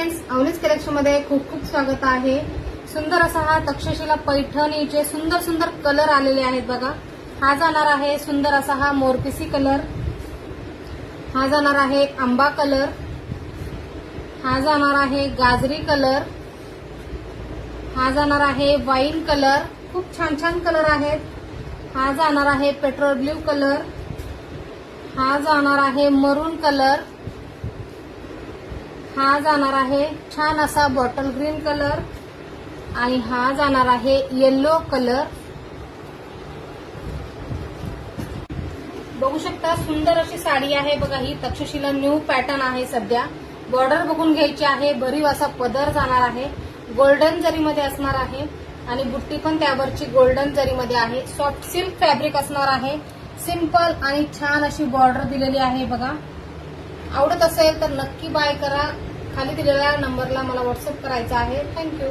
Friends, अवनीज collection मध्ये खूप खूप स्वागत आहे। सुंदर असा हा तक्षशिला पैठणीचे सुंदर सुंदर कलर आलेले आहेत बघा। हा जाणार आहे सुंदर असा हा मोरपिसी कलर, हा जाणार आहे आंबा कलर, हा जाणार आहे गाजरी कलर, हा जाणार आहे वाईन कलर। खूप छान छान कलर आहेत। हा जाणार आहे पेट्रोल ब्ल्यू कलर, हा जाणार आहे मरून कलर, हा जाणार आहे छान असा बॉटल ग्रीन कलर आणि हा जाणार आहे येलो कलर। बघू शकता सुंदर अशी साडी आहे बघा। ही तक्षशिला न्यू पॅटर्न आहे सध्या। बॉर्डर बघून घ्यायची आहे, भरीव असा पदर जाणार आहे, गोल्डन जरीमध्ये असणार आहे आणि बुट्टी पण त्यावरची गोल्डन जरीमध्ये आहे। सॉफ्ट सिल्क फॅब्रिक असणार आहे, सिंपल आणि छान अशी बॉर्डर दिलेली आहे बघा। आवडत असेल तर नक्की बाय करा। खाली दिलेल्या नंबरला मला व्हॉट्सअप करायचा आहे। थँक्यू।